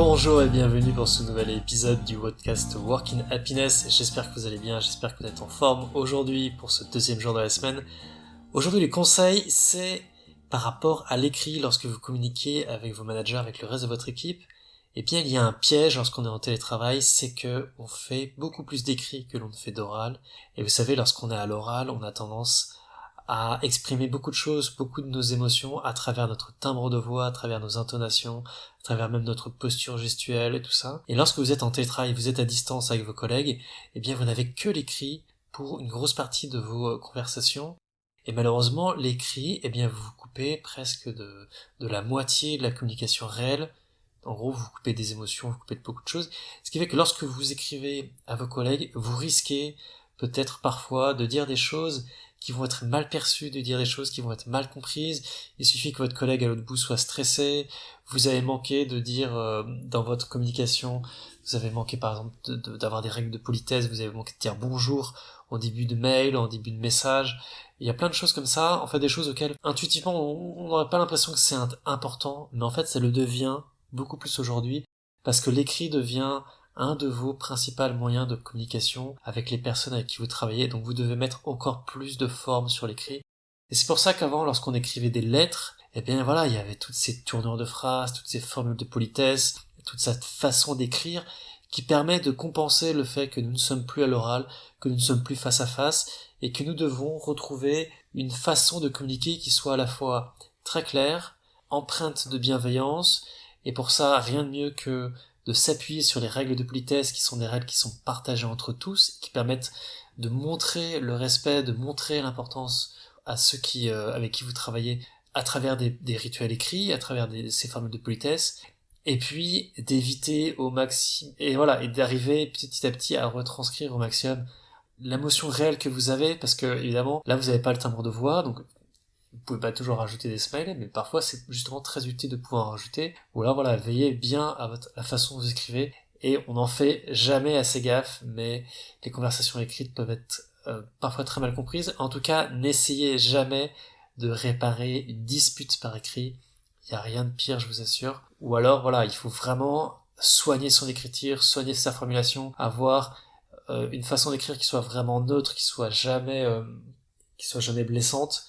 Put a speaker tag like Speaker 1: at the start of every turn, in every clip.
Speaker 1: Bonjour et bienvenue pour ce nouvel épisode du podcast Work in Happiness. J'espère que vous allez bien, j'espère que vous êtes en forme aujourd'hui pour ce deuxième jour de la semaine. Aujourd'hui, les conseils, c'est par rapport à l'écrit lorsque vous communiquez avec vos managers, avec le reste de votre équipe. Eh bien, il y a un piège lorsqu'on est en télétravail, c'est que on fait beaucoup plus d'écrit que l'on ne fait d'oral. Et vous savez, lorsqu'on est à l'oral, on a tendance à exprimer beaucoup de choses, beaucoup de nos émotions à travers notre timbre de voix, à travers nos intonations, à travers même notre posture gestuelle et tout ça. Et lorsque vous êtes en télétravail, vous êtes à distance avec vos collègues, eh bien vous n'avez que l'écrit pour une grosse partie de vos conversations. Et malheureusement, l'écrit, eh bien vous vous coupez presque de la moitié de la communication réelle. En gros, vous coupez des émotions, vous coupez de beaucoup de choses. Ce qui fait que lorsque vous écrivez à vos collègues, vous risquez peut-être parfois de dire des choses qui vont être mal perçues, de dire des choses qui vont être mal comprises. Il suffit que votre collègue à l'autre bout soit stressé. Vous avez manqué de dire dans votre communication, vous avez manqué par exemple d'avoir des règles de politesse, vous avez manqué de dire bonjour en début de mail, en début de message. Il y a plein de choses comme ça, en fait des choses auxquelles intuitivement on n'aurait pas l'impression que c'est important, mais en fait ça le devient beaucoup plus aujourd'hui, parce que l'écrit devient un de vos principaux moyens de communication avec les personnes avec qui vous travaillez, donc vous devez mettre encore plus de forme sur l'écrit. Et c'est pour ça qu'avant, lorsqu'on écrivait des lettres, eh bien voilà, il y avait toutes ces tournures de phrases, toutes ces formules de politesse, toute cette façon d'écrire qui permet de compenser le fait que nous ne sommes plus à l'oral, que nous ne sommes plus face à face, et que nous devons retrouver une façon de communiquer qui soit à la fois très claire, empreinte de bienveillance, et pour ça, rien de mieux que de s'appuyer sur les règles de politesse qui sont des règles qui sont partagées entre tous, qui permettent de montrer le respect, de montrer l'importance à ceux avec qui vous travaillez à travers des rituels écrits, à travers ces formules de politesse, et puis d'éviter au maximum, et voilà, et d'arriver petit à petit à retranscrire au maximum l'émotion réelle que vous avez, parce que évidemment, là vous n'avez pas le timbre de voix, donc vous pouvez pas toujours rajouter des smileys, mais parfois c'est justement très utile de pouvoir en rajouter. Ou alors voilà, veillez bien à la façon dont vous écrivez, et on n'en fait jamais assez gaffe, mais les conversations écrites peuvent être parfois très mal comprises. En tout cas, n'essayez jamais de réparer une dispute par écrit. Il y a rien de pire, je vous assure. Ou alors voilà, il faut vraiment soigner son écriture, soigner sa formulation, avoir une façon d'écrire qui soit vraiment neutre, qui soit jamais blessante.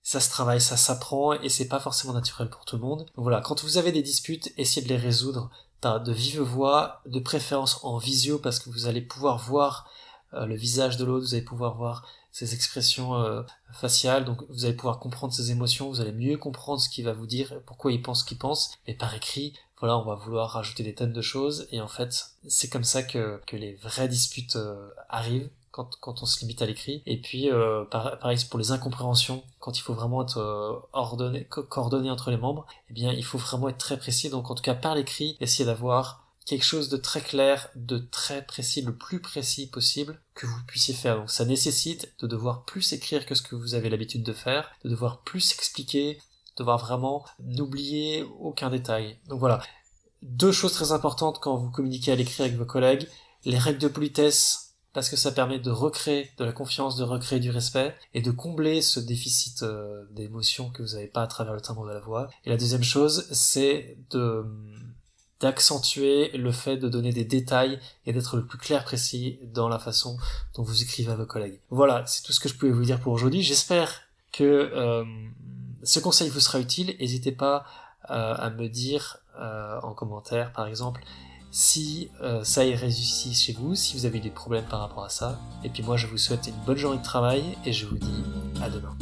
Speaker 1: Ça se travaille, ça s'apprend, et c'est pas forcément naturel pour tout le monde. Donc voilà, quand vous avez des disputes, essayez de les résoudre de vive voix, de préférence en visio, parce que vous allez pouvoir voir le visage de l'autre, vous allez pouvoir voir ses expressions faciales, donc vous allez pouvoir comprendre ses émotions, vous allez mieux comprendre ce qu'il va vous dire, pourquoi il pense ce qu'il pense. Mais par écrit, voilà, on va vouloir rajouter des tonnes de choses, et en fait, c'est comme ça que les vraies disputes arrivent. Quand on se limite à l'écrit. Et puis pareil pour les incompréhensions, quand il faut vraiment être coordonné entre les membres, eh bien il faut vraiment être très précis. Donc en tout cas par l'écrit, essayez d'avoir quelque chose de très clair, de très précis, le plus précis possible que vous puissiez faire. Donc ça nécessite de devoir plus écrire que ce que vous avez l'habitude de faire, de devoir plus expliquer, de devoir vraiment n'oublier aucun détail. Donc voilà, 2 choses très importantes quand vous communiquez à l'écrit avec vos collègues: les règles de politesse, parce que ça permet de recréer de la confiance, de recréer du respect, et de combler ce déficit d'émotion que vous n'avez pas à travers le timbre de la voix. Et la deuxième chose, c'est d'accentuer le fait de donner des détails et d'être le plus clair précis dans la façon dont vous écrivez à vos collègues. Voilà, c'est tout ce que je pouvais vous dire pour aujourd'hui. J'espère que ce conseil vous sera utile. N'hésitez pas à me dire en commentaire, par exemple, si ça a réussi chez vous, si vous avez des problèmes par rapport à ça. Et puis moi je vous souhaite une bonne journée de travail, et je vous dis à demain.